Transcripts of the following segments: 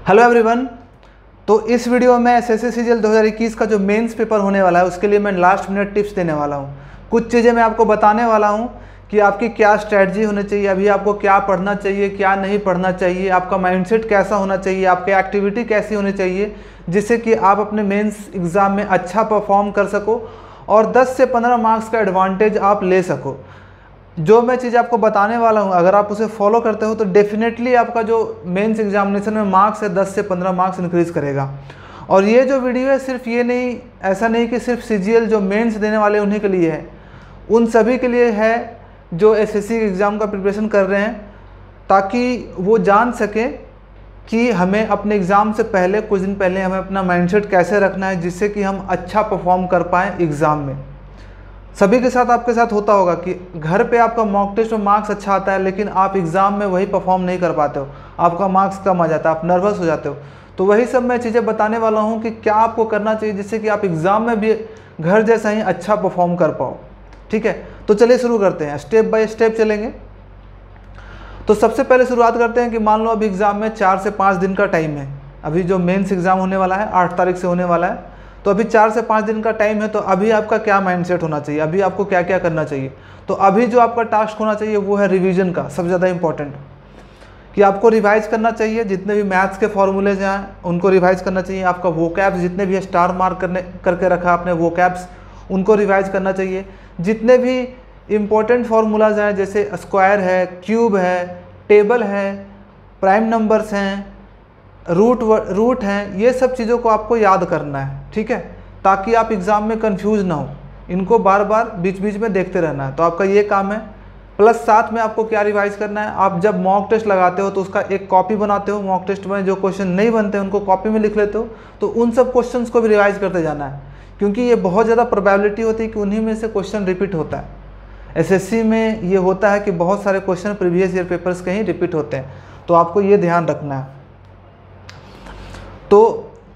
Hello everyone. तो इस video में एसएससी सीजीएल 2021 का जो मेंस पेपर होने वाला है उसके लिए मैं लास्ट मिनट टिप्स देने वाला हूँ। कुछ चीज़ें मैं आपको बताने वाला हूँ कि आपकी क्या स्ट्रैटेजी होनी चाहिए, अभी आपको क्या पढ़ना चाहिए, क्या नहीं पढ़ना चाहिए, आपका माइंडसेट कैसा होना चाहिए, आपकी एक्टिविटी कैसी होनी चाहिए, जिससे कि आप अपने मेंस एग्ज़ाम में अच्छा परफॉर्म कर सको और 10 से 15 मार्क्स का एडवांटेज आप ले सको। जो मैं चीज़ आपको बताने वाला हूँ अगर आप उसे फॉलो करते हो तो डेफिनेटली आपका जो मेंस एग्जामिनेशन में मार्क्स है 10 से 15 मार्क्स इंक्रीज़ करेगा। और ये जो वीडियो है सिर्फ ये नहीं, ऐसा नहीं कि सिर्फ सीजीएल जो मेंस देने वाले उन्हीं के लिए है, उन सभी के लिए है जो एसएससी एग्ज़ाम का प्रिपरेशन कर रहे हैं, ताकि वो जान सकें कि हमें अपने एग्ज़ाम से पहले कुछ दिन पहले हमें अपना माइंडसेट कैसे रखना है जिससे कि हम अच्छा परफॉर्म कर पाएँ एग्ज़ाम में। सभी के साथ आपके साथ होता होगा कि घर पे आपका मॉक टेस्ट में मार्क्स अच्छा आता है लेकिन आप एग्ज़ाम में वही परफॉर्म नहीं कर पाते हो, आपका मार्क्स कम आ जाता है, आप नर्वस हो जाते हो। तो वही सब मैं चीज़ें बताने वाला हूँ कि क्या आपको करना चाहिए जिससे कि आप एग्ज़ाम में भी घर जैसा ही अच्छा परफॉर्म कर पाओ। ठीक है, तो चलिए शुरू करते हैं, स्टेप बाय स्टेप चलेंगे। तो सबसे पहले शुरुआत करते हैं कि मान लो अभी एग्ज़ाम में 4 से 5 दिन का टाइम है। अभी जो मेंस एग्ज़ाम होने वाला है 8 तारीख से होने वाला है, तो अभी 4 से 5 दिन का टाइम है। तो अभी आपका क्या माइंडसेट होना चाहिए, अभी आपको क्या क्या करना चाहिए। तो अभी जो आपका टास्क होना चाहिए वो है रिवीजन का, सबसे ज़्यादा इंपॉर्टेंट, कि आपको रिवाइज करना चाहिए। जितने भी मैथ्स के फॉर्मूलेज हैं उनको रिवाइज करना चाहिए। आपका वोकैब्स जितने भी है स्टार मार्क करके रखा आपने वोकैब्स, उनको रिवाइज करना चाहिए। जितने भी इम्पोर्टेंट फार्मूलाज हैं जैसे स्क्वायर है, क्यूब है, टेबल है, प्राइम नंबर्स हैं, रूट हैं, ये सब चीज़ों को आपको याद करना है। ठीक है, ताकि आप एग्ज़ाम में कंफ्यूज ना हो, इनको बार बार बीच बीच में देखते रहना है। तो आपका ये काम है। प्लस साथ में आपको क्या रिवाइज करना है, आप जब मॉक टेस्ट लगाते हो तो उसका एक कॉपी बनाते हो। मॉक टेस्ट में जो क्वेश्चन नहीं बनते उनको कॉपी में लिख लेते हो, तो उन सब क्वेश्चंस को भी रिवाइज करते जाना है, क्योंकि ये बहुत ज़्यादा प्रोबेबिलिटी होती है कि उन्हीं में से क्वेश्चन रिपीट होता है। एसएससी में ये होता है कि बहुत सारे क्वेश्चन प्रीवियस ईयर पेपर्स के ही रिपीट होते हैं, तो आपको ये ध्यान रखना है। तो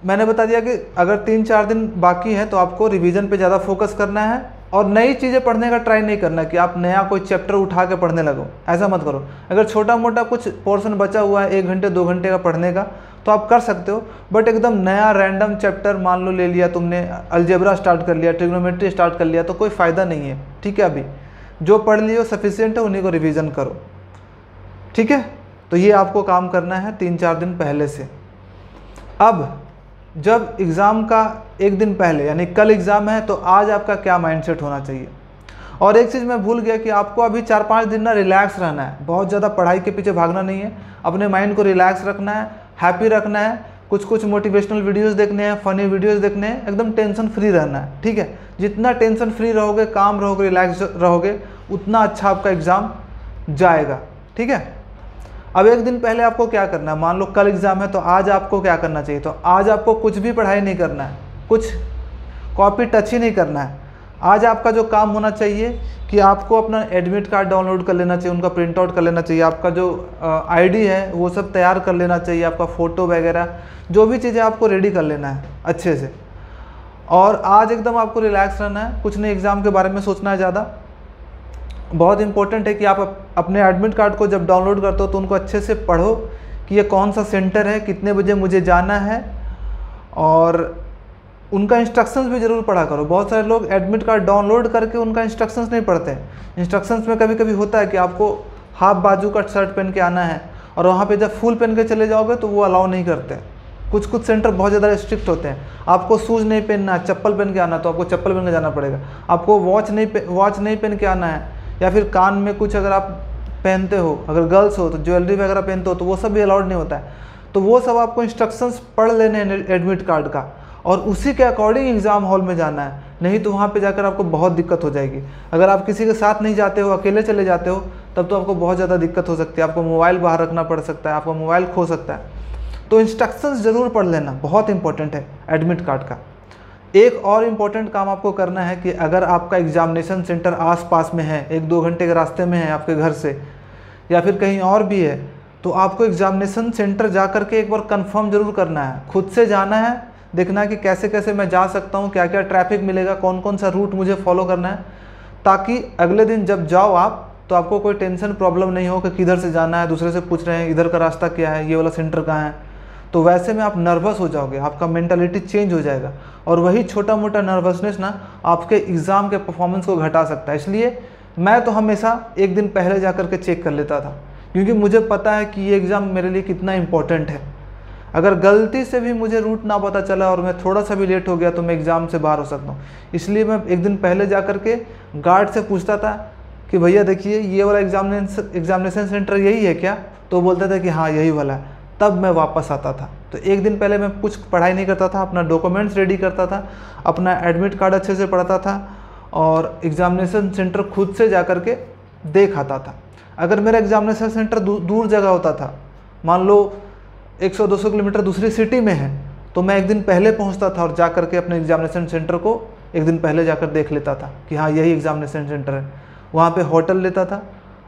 मैंने बता दिया कि अगर 3-4 दिन बाकी है तो आपको रिवीजन पे ज़्यादा फोकस करना है और नई चीज़ें पढ़ने का ट्राई नहीं करना कि आप नया कोई चैप्टर उठा के पढ़ने लगो, ऐसा मत करो। अगर छोटा मोटा कुछ पोर्शन बचा हुआ है 1 घंटे 2 घंटे का पढ़ने का तो आप कर सकते हो, बट एकदम नया रैंडम चैप्टर मान लो ले लिया तुमने, अलजेब्रा स्टार्ट कर लिया, ट्रिग्नोमेट्री स्टार्ट कर लिया, तो कोई फ़ायदा नहीं है। ठीक है, अभी जो पढ़ लियो सफिशिएंट है उन्हीं को रिविज़न करो। ठीक है, तो ये आपको काम करना है 3-4 दिन पहले से। अब जब एग्ज़ाम का एक दिन पहले यानी कल एग्ज़ाम है तो आज आपका क्या माइंडसेट होना चाहिए। और एक चीज़ मैं भूल गया कि आपको अभी 4-5 दिन ना रिलैक्स रहना है, बहुत ज़्यादा पढ़ाई के पीछे भागना नहीं है, अपने माइंड को रिलैक्स रखना है, हैप्पी रखना है। कुछ मोटिवेशनल वीडियोस देखने हैं, फ़नी वीडियोस देखने हैं, एकदम टेंशन फ्री रहना है। ठीक है, जितना टेंशन फ्री रहोगे, काम रहोगे, रिलैक्स रहोगे, उतना अच्छा आपका एग्ज़ाम जाएगा। ठीक है, अब एक दिन पहले आपको क्या करना है, मान लो कल एग्ज़ाम है तो आज आपको क्या करना चाहिए। तो आज आपको कुछ भी पढ़ाई नहीं करना है, कुछ कॉपी टच ही नहीं करना है। आज आपका जो काम होना चाहिए कि आपको अपना एडमिट कार्ड डाउनलोड कर लेना चाहिए, उनका प्रिंट आउट कर लेना चाहिए, आपका जो आईडी है वो सब तैयार कर लेना चाहिए, आपका फ़ोटो वगैरह जो भी चीज़ें आपको रेडी कर लेना है अच्छे से। और आज एकदम आपको रिलैक्स रहना है, कुछ नहीं एग्ज़ाम के बारे में सोचना है ज़्यादा। बहुत इंपॉर्टेंट है कि आप अपने एडमिट कार्ड को जब डाउनलोड करते हो तो उनको अच्छे से पढ़ो कि ये कौन सा सेंटर है, कितने बजे मुझे जाना है, और उनका इंस्ट्रक्शंस भी ज़रूर पढ़ा करो। बहुत सारे लोग एडमिट कार्ड डाउनलोड करके उनका इंस्ट्रक्शंस नहीं पढ़ते हैं। इंस्ट्रक्शंस में कभी कभी होता है कि आपको हाफ बाजू का शर्ट पहन के आना है, और वहाँ पे जब फुल पहन के चले जाओगे तो वो अलाउ नहीं करते। कुछ सेंटर बहुत ज़्यादा स्ट्रिक्ट होते हैं। आपको शूज़ नहीं पहनना है, चप्पल पहन के आना तो आपको चप्पल पहन के जाना पड़ेगा। आपको वॉच नहीं पहन के आना है, या फिर कान में कुछ अगर आप पहनते हो, अगर गर्ल्स हो तो ज्वेलरी वगैरह पहनते हो तो वो सब भी अलाउड नहीं होता है। तो वो सब आपको इंस्ट्रक्शंस पढ़ लेने हैं एडमिट कार्ड का, और उसी के अकॉर्डिंग एग्ज़ाम हॉल में जाना है, नहीं तो वहाँ पे जाकर आपको बहुत दिक्कत हो जाएगी। अगर आप किसी के साथ नहीं जाते हो, अकेले चले जाते हो, तब तो आपको बहुत ज़्यादा दिक्कत हो सकती है। आपको मोबाइल बाहर रखना पड़ सकता है, आपका मोबाइल खो सकता है। तो इंस्ट्रक्शंस ज़रूर पढ़ लेना, बहुत इंपॉर्टेंट है एडमिट कार्ड का। एक और इम्पॉर्टेंट काम आपको करना है कि अगर आपका एग्जामिनेशन सेंटर आसपास में है, 1-2 घंटे के रास्ते में है आपके घर से, या फिर कहीं और भी है, तो आपको एग्जामिनेशन सेंटर जा कर के एक बार कंफर्म जरूर करना है। खुद से जाना है, देखना है कि कैसे कैसे मैं जा सकता हूँ, क्या क्या ट्रैफिक मिलेगा, कौन कौन सा रूट मुझे फॉलो करना है, ताकि अगले दिन जब जाओ आप तो आपको कोई टेंशन प्रॉब्लम नहीं हो कि किधर से जाना है, दूसरे से पूछ रहे हैं इधर का रास्ता क्या है, ये वाला सेंटर कहाँ है। तो वैसे में आप नर्वस हो जाओगे, आपका मेंटालिटी चेंज हो जाएगा, और वही छोटा मोटा नर्वसनेस ना आपके एग्ज़ाम के परफॉर्मेंस को घटा सकता है। इसलिए मैं तो हमेशा एक दिन पहले जा कर के चेक कर लेता था, क्योंकि मुझे पता है कि ये एग्ज़ाम मेरे लिए कितना इंपॉर्टेंट है। अगर गलती से भी मुझे रूट ना पता चला और मैं थोड़ा सा भी लेट हो गया तो मैं एग्ज़ाम से बाहर हो सकता हूँ। इसलिए मैं एक दिन पहले जा कर के गार्ड से पूछता था कि भैया देखिए ये वाला एग्जामिनेशन सेंटर यही है क्या? तो बोलता था कि हाँ यही वाला है। तब मैं वापस आता था। तो एक दिन पहले मैं कुछ पढ़ाई नहीं करता था, अपना डॉक्यूमेंट्स रेडी करता था, अपना एडमिट कार्ड अच्छे से पढ़ता था और एग्ज़ामिनेशन सेंटर खुद से जा कर के देख आता था। अगर मेरा एग्ज़ामिनेशन सेंटर दूर जगह होता था, मान लो 100-200 किलोमीटर दूसरी सिटी में है, तो मैं एक दिन पहले पहुंचता था और जा कर के अपने एग्ज़ामिनेशन सेंटर को एक दिन पहले जाकर देख लेता था कि हाँ यही एग्ज़ामिनेशन सेंटर है। वहाँ पे होटल लेता था,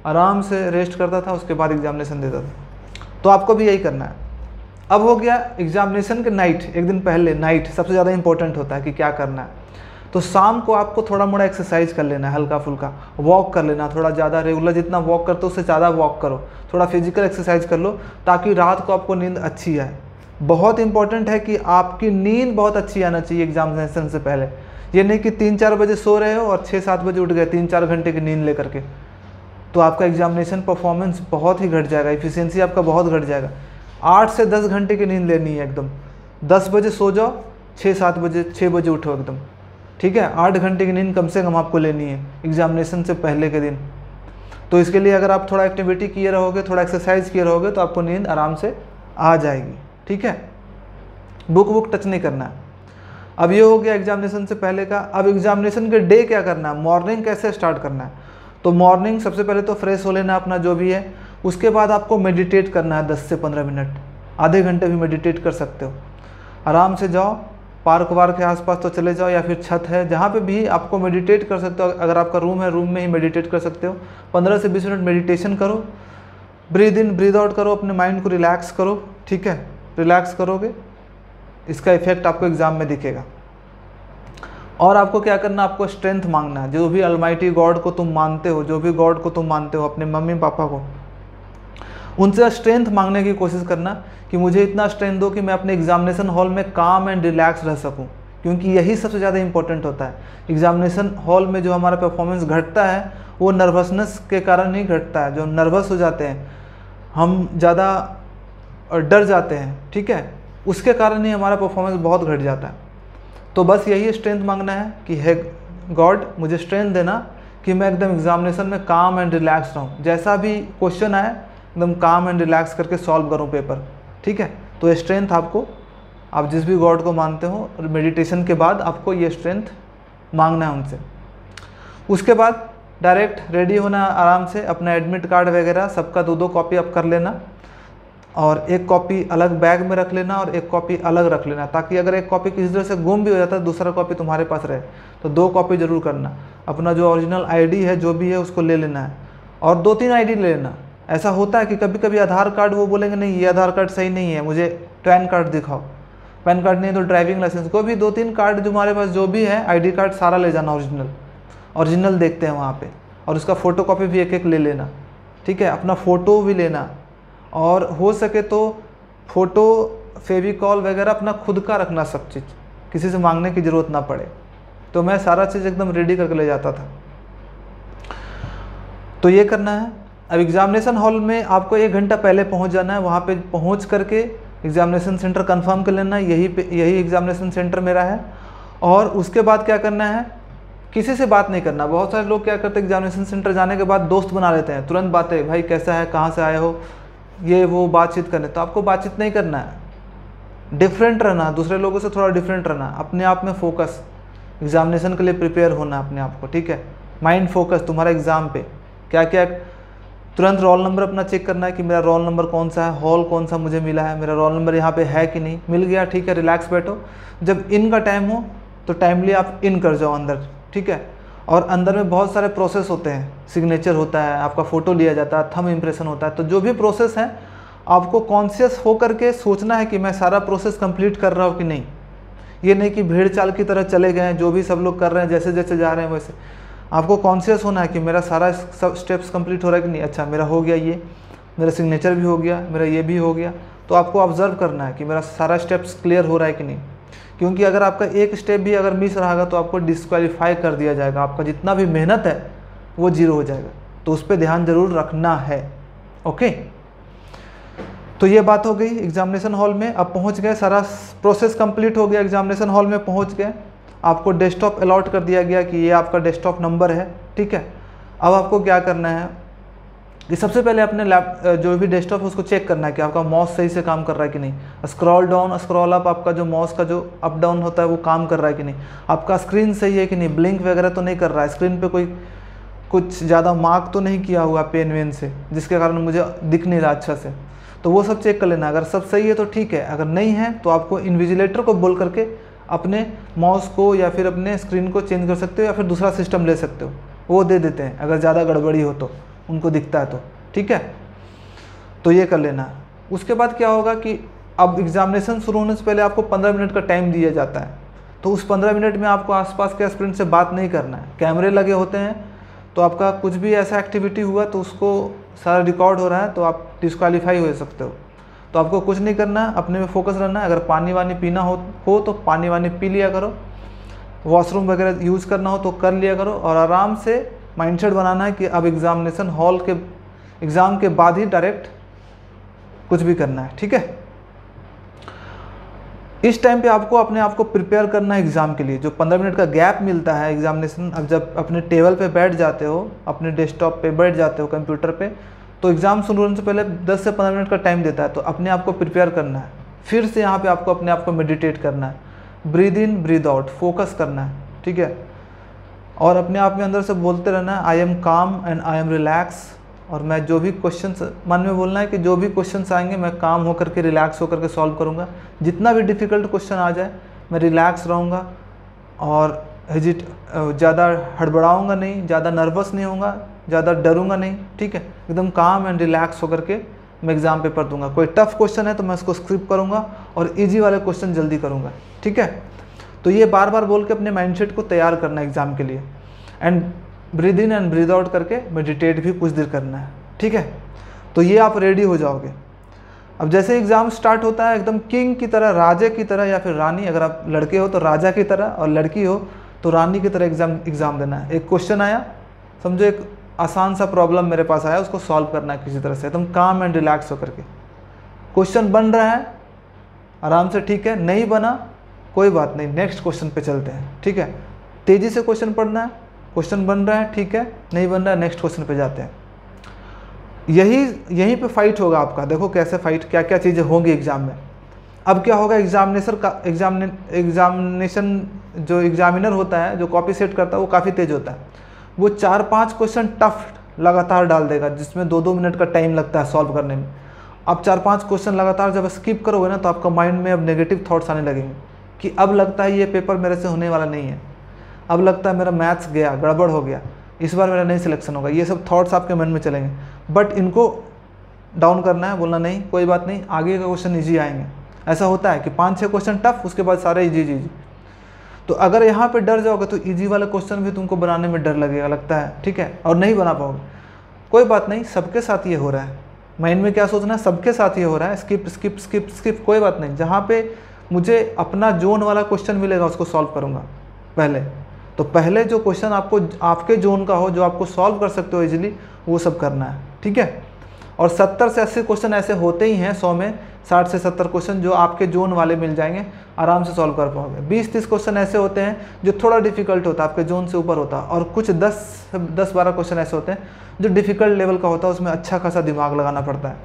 आराम से रेस्ट करता था, उसके बाद एग्ज़ामिनेशन देता था। तो आपको भी यही करना है। अब हो गया एग्ज़ामिनेशन के नाइट, एक दिन पहले नाइट सबसे ज़्यादा इंपॉर्टेंट होता है कि क्या करना है। तो शाम को आपको थोड़ा मोड़ा एक्सरसाइज कर लेना है, हल्का फुल्का वॉक कर लेना, थोड़ा ज़्यादा रेगुलर जितना वॉक करते हो उससे ज़्यादा वॉक करो, थोड़ा फिजिकल एक्सरसाइज कर लो ताकि रात को आपको नींद अच्छी आए। बहुत इंपॉर्टेंट है कि आपकी नींद बहुत अच्छी आना चाहिए एग्जामिनेशन से पहले। ये नहीं कि 3-4 बजे सो रहे हो और 6-7 बजे उठ गए 3-4 घंटे की नींद लेकर के, तो आपका एग्जामिनेशन परफॉर्मेंस बहुत ही घट जाएगा, इफिशियंसी आपका बहुत घट जाएगा। 8 से 10 घंटे की नींद लेनी है एकदम। 10 बजे सो जाओ, 6 बजे उठो एकदम, ठीक है। 8 घंटे की नींद कम से कम आपको लेनी है एग्जामिनेशन से पहले के दिन। तो इसके लिए अगर आप थोड़ा एक्टिविटी किए रहोगे, थोड़ा एक्सरसाइज किए रहोगे तो आपको नींद आराम से आ जाएगी, ठीक है। बुक टच नहीं करना है। अब ये हो गया एग्जामिनेशन से पहले का। अब एग्जामिनेशन के डे क्या करना है, मॉर्निंग कैसे स्टार्ट करना है। तो मॉर्निंग सबसे पहले तो फ्रेश हो लेना अपना जो भी है, उसके बाद आपको मेडिटेट करना है 10 से 15 मिनट, आधे घंटे भी मेडिटेट कर सकते हो। आराम से जाओ, पार्क वार्क के आसपास तो चले जाओ, या फिर छत है जहाँ पे भी आपको मेडिटेट कर सकते हो। अगर आपका रूम है, रूम में ही मेडिटेट कर सकते हो। 15 से 20 मिनट मेडिटेशन करो, ब्रीद इन ब्रीद आउट करो, अपने माइंड को रिलैक्स करो, ठीक है। रिलैक्स करोगे, इसका इफेक्ट आपको एग्ज़ाम में दिखेगा। और आपको क्या करना, आपको स्ट्रेंथ मांगना है। जो भी अलमाइटी गॉड को तुम मानते हो, जो भी गॉड को तुम मानते हो, अपने मम्मी पापा को, उनसे स्ट्रेंथ मांगने की कोशिश करना कि मुझे इतना स्ट्रेंथ दो कि मैं अपने एग्जामिनेशन हॉल में काम एंड रिलैक्स रह सकूं, क्योंकि यही सबसे ज़्यादा इंपॉर्टेंट होता है। एग्जामिनेशन हॉल में जो हमारा परफॉर्मेंस घटता है वो नर्वसनेस के कारण नहीं घटता है। जो नर्वस हो जाते हैं, हम ज़्यादा डर जाते हैं, ठीक है, उसके कारण ही हमारा परफॉर्मेंस बहुत घट जाता है। तो बस यही स्ट्रेंथ मांगना है कि हे गॉड मुझे स्ट्रेंथ देना कि मैं एकदम एग्जामिनेशन में काम एंड रिलैक्स रहूँ, जैसा भी क्वेश्चन आए एकदम काम एंड रिलैक्स करके सॉल्व करूँ पेपर, ठीक है। तो ये स्ट्रेंथ आपको, आप जिस भी गॉड को मानते हो, मेडिटेशन के बाद आपको ये स्ट्रेंथ मांगना है उनसे। उसके बाद डायरेक्ट रेडी होना, आराम से अपना एडमिट कार्ड वगैरह सबका 2-2 कॉपी आप कर लेना, और एक कॉपी अलग बैग में रख लेना और एक कॉपी अलग रख लेना, ताकि अगर एक कॉपी किसी तरह से गुम भी हो जाता है दूसरा कॉपी तुम्हारे पास रहे। तो 2 कॉपी ज़रूर करना। अपना जो ओरिजिनल आईडी है जो भी है उसको ले लेना है, और 2-3 आईडी ले लेना। ऐसा होता है कि कभी कभी आधार कार्ड वो बोलेंगे नहीं ये आधार कार्ड सही नहीं है, मुझे पैन कार्ड दिखाओ। पैन कार्ड नहीं तो ड्राइविंग लाइसेंस, को भी 2-3 कार्ड जो हमारे पास जो भी है, आईडी कार्ड सारा ले जाना, ओरिजिनल देखते हैं वहाँ पे। और उसका फ़ोटो कॉपी भी एक ले लेना, ठीक है। अपना फ़ोटो भी लेना, और हो सके तो फ़ोटो फेविकॉल वगैरह अपना खुद का रखना, सब चीज़, किसी से मांगने की ज़रूरत ना पड़े। तो मैं सारा चीज़ एकदम रेडी करके ले जाता था। तो ये करना है। अब एग्ज़ामिनेशन हॉल में आपको 1 घंटा पहले पहुंच जाना है। वहाँ पे पहुंच करके एग्ज़ामिनेशन सेंटर कंफर्म कर लेना है, यही एग्ज़ामिनेशन सेंटर मेरा है। और उसके बाद क्या करना है, किसी से बात नहीं करना। बहुत सारे लोग क्या करते हैं, एग्ज़ामिनेशन सेंटर जाने के बाद दोस्त बना लेते हैं, तुरंत बातें, भाई कैसा है, कहाँ से आए हो, ये वो बातचीत करने। तो आपको बातचीत नहीं करना है, डिफरेंट रहना, दूसरे लोगों से थोड़ा डिफरेंट रहना, अपने आप में फोकस, एग्ज़ामिनेशन के लिए प्रिपेयर होना अपने आप को, ठीक है। माइंड फोकस तुम्हारा एग्ज़ाम पे, क्या क्या, तुरंत रोल नंबर अपना चेक करना है कि मेरा रोल नंबर कौन सा है, हॉल कौन सा मुझे मिला है, मेरा रोल नंबर यहाँ पे है कि नहीं, मिल गया, ठीक है, रिलैक्स बैठो। जब इन का टाइम हो तो टाइमली आप इन कर जाओ अंदर, ठीक है। और अंदर में बहुत सारे प्रोसेस होते हैं, सिग्नेचर होता है, आपका फ़ोटो लिया जाता है, थंब इम्प्रेशन होता है। तो जो भी प्रोसेस है आपको कॉन्शियस हो करके सोचना है कि मैं सारा प्रोसेस कंप्लीट कर रहा हूँ कि नहीं। ये नहीं कि भीड़ चाल की तरह चले गए हैं, जो भी सब लोग कर रहे हैं जैसे जैसे जा रहे हैं वैसे। आपको कॉन्शियस होना है कि मेरा सारा सब स्टेप्स कंप्लीट हो रहा है कि नहीं। अच्छा मेरा हो गया, ये मेरा सिग्नेचर भी हो गया, मेरा ये भी हो गया, तो आपको ऑब्जर्व करना है कि मेरा सारा स्टेप्स क्लियर हो रहा है कि नहीं, क्योंकि अगर आपका एक स्टेप भी अगर मिस रहेगा तो आपको डिस्क्वालीफाई कर दिया जाएगा, आपका जितना भी मेहनत है वो जीरो हो जाएगा। तो उस पर ध्यान ज़रूर रखना है। ओके, तो ये बात हो गई एग्जामिनेशन हॉल में। अब पहुंच गए, सारा प्रोसेस कंप्लीट हो गया, एग्जामिनेशन हॉल में पहुंच गए, आपको डेस्कटॉप अलॉट कर दिया गया कि ये आपका डेस्कटॉप नंबर है। ठीक है, अब आपको क्या करना है कि सबसे पहले अपने जो भी डेस्कटॉप है उसको चेक करना है कि आपका माउस सही से काम कर रहा है कि नहीं। स्क्रॉल डाउन स्क्रॉल अप, आपका जो माउस का जो अप डाउन होता है वो काम कर रहा है कि नहीं। आपका स्क्रीन सही है कि नहीं, ब्लिंक वगैरह तो नहीं कर रहा है, स्क्रीन पे कोई कुछ ज़्यादा मार्क तो नहीं किया हुआ पेन वेन से जिसके कारण मुझे दिख नहीं रहा अच्छा से, तो वो सब चेक कर लेना। अगर सब सही है तो ठीक है, अगर नहीं है तो आपको इन्विजिलेटर को बोल करके अपने माउस को या फिर अपने स्क्रीन को चेंज कर सकते हो या फिर दूसरा सिस्टम ले सकते हो, वो दे देते हैं अगर ज़्यादा गड़बड़ी हो तो, उनको दिखता है तो। ठीक है, तो ये कर लेना। उसके बाद क्या होगा कि अब एग्जामिनेशन शुरू होने से पहले आपको 15 मिनट का टाइम दिया जाता है, तो उस 15 मिनट में आपको आसपास के एस्पिरेंट से बात नहीं करना है। कैमरे लगे होते हैं, तो आपका कुछ भी ऐसा एक्टिविटी हुआ तो उसको सारा रिकॉर्ड हो रहा है, तो आप डिस्क्वालीफाई हो सकते हो। तो आपको कुछ नहीं करना, अपने में फोकस रहना है। अगर पानी वानी पीना हो तो पानी वानी पी लिया करो, वॉशरूम वगैरह यूज़ करना हो तो कर लिया करो, और आराम से माइंडसेट बनाना है कि अब एग्जामिनेशन हॉल के एग्ज़ाम के बाद ही डायरेक्ट कुछ भी करना है। ठीक है, इस टाइम पे आपको अपने आप को प्रिपेयर करना है एग्ज़ाम के लिए। जो 15 मिनट का गैप मिलता है एग्जामिनेशन, अब जब अपने टेबल पे बैठ जाते हो, अपने डेस्कटॉप पे बैठ जाते हो कंप्यूटर पे, तो एग्ज़ाम शुरू होने से पहले 10 से 15 मिनट का टाइम देता है, तो अपने आप को प्रिपेयर करना है। फिर से यहाँ पे आपको अपने आप को मेडिटेट करना है, breathe in breathe out, focus करना है। ठीक है, और अपने आप में अंदर से बोलते रहना है आई एम काम एंड आई एम रिलैक्स, और मैं जो भी क्वेश्चंस मन में बोलना है कि जो भी क्वेश्चंस आएंगे मैं काम होकर के रिलैक्स होकर के सॉल्व करूँगा। जितना भी डिफ़िकल्ट क्वेश्चन आ जाए मैं रिलैक्स रहूँगा और ज़्यादा हड़बड़ाऊँगा नहीं, ज़्यादा नर्वस नहीं होऊंगा, ज़्यादा डरूंगा नहीं। ठीक है, एकदम काम एंड रिलैक्स होकर के मैं एग्ज़ाम पेपर दूंगा। कोई टफ क्वेश्चन है तो मैं उसको स्किप करूँगा और ईजी वाले क्वेश्चन जल्दी करूँगा। ठीक है, तो ये बार बार बोल के अपने माइंडसेट को तैयार करना है एग्ज़ाम के लिए। And breathe in and breathe out करके मेडिटेट भी कुछ देर करना है। ठीक है, तो ये आप रेडी हो जाओगे। अब जैसे एग्ज़ाम स्टार्ट होता है एकदम किंग की तरह, राजे की तरह या फिर रानी, अगर आप लड़के हो तो राजा की तरह और लड़की हो तो रानी की तरह एग्ज़ाम देना है। एक क्वेश्चन आया, समझो एक आसान सा प्रॉब्लम मेरे पास आया, उसको सॉल्व करना है किसी तरह से एकदम काम एंड रिलैक्स होकर के। क्वेश्चन बन रहा है आराम से, ठीक है, नहीं बना कोई बात नहीं, नेक्स्ट क्वेश्चन पे चलते हैं। ठीक है, तेज़ी से क्वेश्चन पढ़ना है, क्वेश्चन बन रहा है ठीक है, नहीं बन रहा है नेक्स्ट क्वेश्चन पे जाते हैं। यहीं पे फाइट होगा आपका। देखो कैसे फाइट, क्या क्या चीज़ें होंगी एग्ज़ाम में। अब क्या होगा, एग्जामिनेशन जो एग्जामिनर होता है, जो कॉपी सेट करता है, वो काफ़ी तेज़ होता है। वो 4-5 क्वेश्चन टफ लगातार डाल देगा जिसमें 2-2 मिनट का टाइम लगता है सॉल्व करने में। अब 4-5 क्वेश्चन लगातार जब स्किप करोगे ना तो आपका माइंड में अब नेगेटिव थॉट्स आने लगेंगे कि अब लगता है ये पेपर मेरे से होने वाला नहीं है, अब लगता है मेरा मैथ्स गया, गड़बड़ हो गया, इस बार मेरा नहीं सिलेक्शन होगा। ये सब थॉट्स आपके मन में चलेंगे, बट इनको डाउन करना है, बोलना नहीं कोई बात नहीं, आगे का क्वेश्चन ईजी आएंगे। ऐसा होता है कि 5-6 क्वेश्चन टफ, उसके बाद सारे ईजी। तो अगर यहाँ पे डर जाओगे तो ईजी वाला क्वेश्चन भी तुमको बनाने में डर लगेगा, लगता है, ठीक है, और नहीं बना पाओगे। कोई बात नहीं, सबके साथ ये हो रहा है। माइंड में क्या सोचना है, सबके साथ ये हो रहा है, स्किप स्किप स्किप स्किप, कोई बात नहीं। जहाँ पे मुझे अपना जोन वाला क्वेश्चन मिलेगा उसको सॉल्व करूँगा पहले। तो पहले जो क्वेश्चन आपको आपके जोन का हो, जो आपको सॉल्व कर सकते हो इजीली, वो सब करना है। ठीक है, और 70 से 80 क्वेश्चन ऐसे होते ही हैं 100 में, 60 से 70 क्वेश्चन जो आपके जोन वाले मिल जाएंगे, आराम से सॉल्व कर पाओगे। 20-30 क्वेश्चन ऐसे होते हैं जो थोड़ा डिफिकल्ट होता है, आपके जोन से ऊपर होता है, और कुछ 10-12 क्वेश्चन ऐसे होते हैं जो डिफ़िकल्ट लेवल का होता है, उसमें अच्छा खासा दिमाग लगाना पड़ता है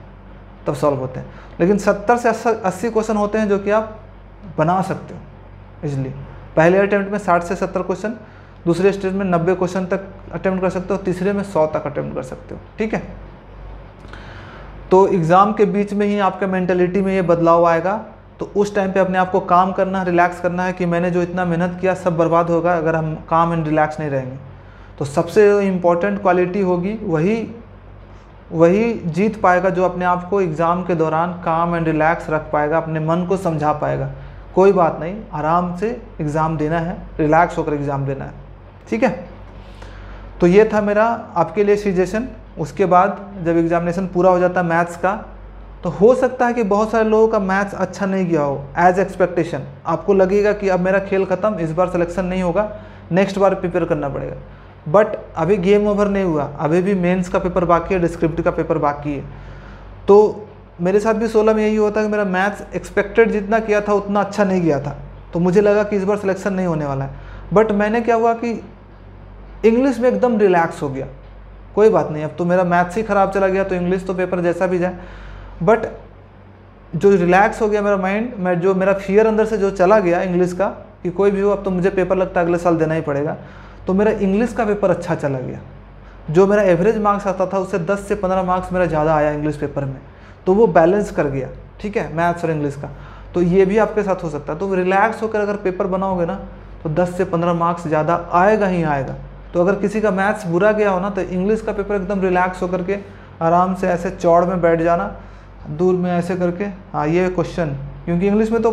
तब सॉल्व होते हैं। लेकिन 70 से 80 क्वेश्चन होते हैं जो कि आप बना सकते हो इजली। पहले अटैम्प्ट में 60 से 70 क्वेश्चन, दूसरे स्टेज में 90 क्वेश्चन तक अटैम्प्ट कर सकते हो, तीसरे में 100 तक अटैम्प्ट कर सकते हो। ठीक है, तो एग्ज़ाम के बीच में ही आपका मेंटलिटी में ये बदलाव आएगा। तो उस टाइम पे अपने आप को काम करना, रिलैक्स करना है कि मैंने जो इतना मेहनत किया सब बर्बाद होगा अगर हम काम एंड रिलैक्स नहीं रहेंगे। तो सबसे इम्पॉर्टेंट क्वालिटी होगी वही जीत पाएगा जो अपने आप को एग्ज़ाम के दौरान काम एंड रिलैक्स रख पाएगा, अपने मन को समझा पाएगा। कोई बात नहीं, आराम से एग्ज़ाम देना है, रिलैक्स होकर एग्ज़ाम देना है। ठीक है, तो ये था मेरा आपके लिए सजेशन। उसके बाद जब एग्ज़ामिनेशन पूरा हो जाता है मैथ्स का, तो हो सकता है कि बहुत सारे लोगों का मैथ्स अच्छा नहीं गया हो एज एक्सपेक्टेशन, आपको लगेगा कि अब मेरा खेल ख़त्म, इस बार सिलेक्शन नहीं होगा, नेक्स्ट बार प्रिपेयर करना पड़ेगा। बट अभी गेम ओवर नहीं हुआ, अभी भी मेंस का पेपर बाकी है, डिस्क्रिप्टिव का पेपर बाकी है। तो मेरे साथ भी 16 में यही होता है कि मेरा मैथ्स एक्सपेक्टेड जितना किया था उतना अच्छा नहीं गया था, तो मुझे लगा कि इस बार सिलेक्शन नहीं होने वाला है। बट मैंने क्या हुआ कि इंग्लिश में एकदम रिलैक्स हो गया, कोई बात नहीं, अब तो मेरा मैथ्स ही ख़राब चला गया तो इंग्लिश तो पेपर जैसा भी जाए। बट जो रिलैक्स हो गया मेरा माइंड, मैं जो मेरा फियर अंदर से जो चला गया इंग्लिश का कि कोई भी हो अब तो मुझे पेपर लगता है अगले साल देना ही पड़ेगा, तो मेरा इंग्लिश का पेपर अच्छा चला गया। जो मेरा एवरेज मार्क्स आता था उससे 10 से 15 मार्क्स मेरा ज़्यादा आया इंग्लिश पेपर में, तो वो बैलेंस कर गया, ठीक है, मैथ्स और इंग्लिश का। तो ये भी आपके साथ हो सकता है। तो रिलैक्स होकर अगर पेपर बनाओगे ना तो 10 से 15 मार्क्स ज़्यादा आएगा ही आएगा। तो अगर किसी का मैथ्स बुरा गया हो ना तो इंग्लिश का पेपर एकदम रिलैक्स होकर के आराम से ऐसे चौड़ में बैठ जाना, दूर में ऐसे करके, हाँ ये क्वेश्चन, क्योंकि इंग्लिश में तो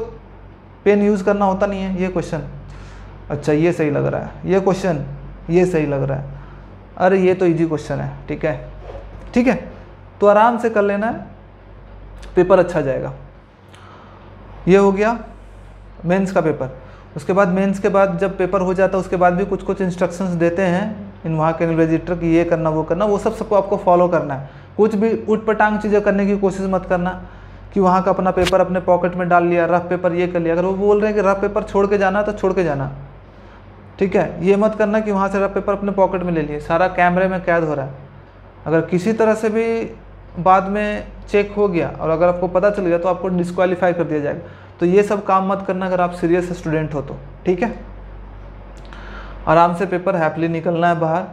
पेन यूज़ करना होता नहीं है, ये क्वेश्चन, अच्छा ये सही लग रहा है, ये क्वेश्चन ये सही लग रहा है, अरे ये तो इजी क्वेश्चन है, ठीक है, ठीक है, तो आराम से कर लेना है, पेपर अच्छा जाएगा। ये हो गया मेंस का पेपर। उसके बाद मेंस के बाद जब पेपर हो जाता है उसके बाद भी कुछ कुछ इंस्ट्रक्शंस देते हैं इन वहाँ के इन्विजिलेटर कि ये करना वो करना, वो सबको आपको फॉलो करना है। कुछ भी उटपटांग चीज़ें करने की कोशिश मत करना कि वहाँ का अपना पेपर अपने पॉकेट में डाल लिया, रफ पेपर ये कर लिया। अगर वो बोल रहे हैं कि रफ पेपर छोड़ के जाना तो छोड़ के जाना, ठीक है। ये मत करना कि वहाँ से रफ पेपर अपने पॉकेट में ले लिए, सारा कैमरे में कैद हो रहा है। अगर किसी तरह से भी बाद में चेक हो गया और अगर आपको पता चल गया तो आपको डिस्क्वालीफाई कर दिया जाएगा। तो ये सब काम मत करना अगर आप सीरियस स्टूडेंट हो तो, ठीक है। आराम से पेपर हैप्पीली निकलना है बाहर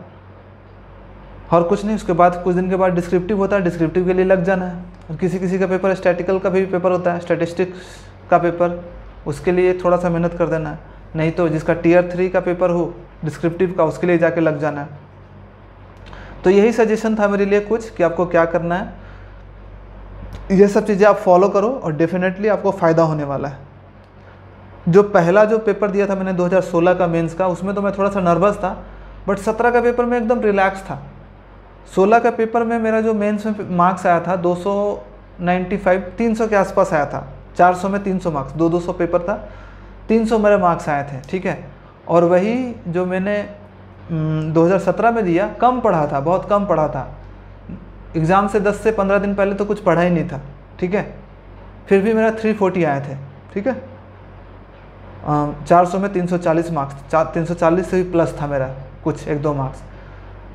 और कुछ नहीं। उसके बाद कुछ दिन के बाद डिस्क्रिप्टिव होता है, डिस्क्रिप्टिव के लिए लग जाना है। और किसी किसी का पेपर स्टैटिकल का भी पेपर होता है, स्टैटिस्टिक्स का पेपर, उसके लिए थोड़ा सा मेहनत कर देना है। नहीं तो जिसका टियर 3 का पेपर हो डिस्क्रिप्टिव का, उसके लिए जाके लग जाना है। तो यही सजेशन था मेरे लिए कुछ कि आपको क्या करना है। ये सब चीज़ें आप फॉलो करो और डेफिनेटली आपको फ़ायदा होने वाला है। जो पहला जो पेपर दिया था मैंने 2016 का मेंस का, उसमें तो मैं थोड़ा सा नर्वस था, बट 17 का पेपर में एकदम रिलैक्स था। 16 का पेपर में मेरा जो मेंस में मार्क्स आया था 295 300 के आसपास आया था। 400 में 300 मार्क्स, 200 पेपर था, 300 मेरे मार्क्स आए थे, ठीक है। और वही जो मैंने 2017 में दिया, कम पढ़ा था, बहुत कम पढ़ा था। एग्ज़ाम से 10 से 15 दिन पहले तो कुछ पढ़ा ही नहीं था, ठीक है। फिर भी मेरा 340 आए थे, ठीक है। 400 में 340 मार्क्स, 340 से भी प्लस था मेरा कुछ 1-2 मार्क्स।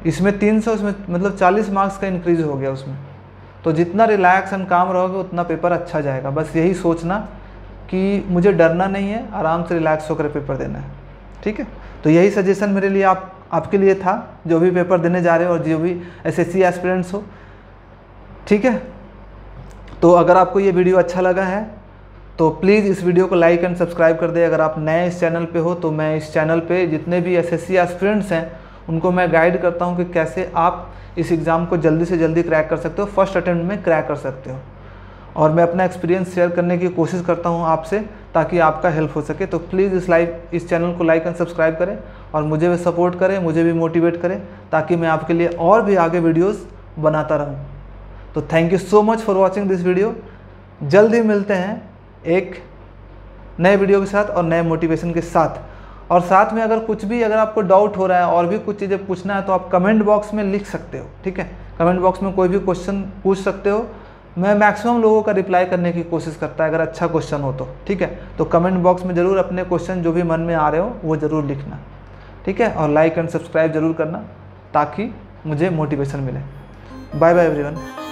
इसमें 300, इसमें मतलब 40 मार्क्स का इंक्रीज़ हो गया उसमें। तो जितना रिलैक्स एंड काम रहोगे उतना पेपर अच्छा जाएगा। बस यही सोचना कि मुझे डरना नहीं है, आराम से रिलैक्स होकर पेपर देना है, ठीक है। तो यही सजेशन मेरे लिए आपके लिए था, जो भी पेपर देने जा रहे हो और जो भी SSC एस्पिरेंट्स हो, ठीक है। तो अगर आपको ये वीडियो अच्छा लगा है तो प्लीज़ इस वीडियो को लाइक एंड सब्सक्राइब कर दें। अगर आप नए इस चैनल पे हो तो मैं इस चैनल पे जितने भी SSC एस्पिरेंट्स हैं उनको मैं गाइड करता हूँ कि कैसे आप इस एग्ज़ाम को जल्दी से जल्दी क्रैक कर सकते हो, फर्स्ट अटेम्प्ट में क्रैक कर सकते हो। और मैं अपना एक्सपीरियंस शेयर करने की कोशिश करता हूँ आपसे, ताकि आपका हेल्प हो सके। तो प्लीज़ इस चैनल को लाइक एंड सब्सक्राइब करें और मुझे भी सपोर्ट करें, मुझे भी मोटिवेट करें, ताकि मैं आपके लिए और भी आगे वीडियोस बनाता रहूँ। तो thank you so much for watching this video. जल्द ही मिलते हैं एक नए वीडियो के साथ और नए मोटिवेशन के साथ। और साथ में अगर आपको डाउट हो रहा है और भी कुछ चीज़ें पूछना है तो आप कमेंट बॉक्स में लिख सकते हो, ठीक है। कमेंट बॉक्स में कोई भी क्वेश्चन पूछ सकते हो, मैं मैक्सिमम लोगों का रिप्लाई करने की कोशिश करता है अगर अच्छा क्वेश्चन हो तो, ठीक है। तो कमेंट बॉक्स में ज़रूर अपने क्वेश्चन जो भी मन में आ रहे हो वो ज़रूर लिखना, ठीक है। और लाइक एंड सब्सक्राइब ज़रूर करना ताकि मुझे मोटिवेशन मिले। Bye bye everyone.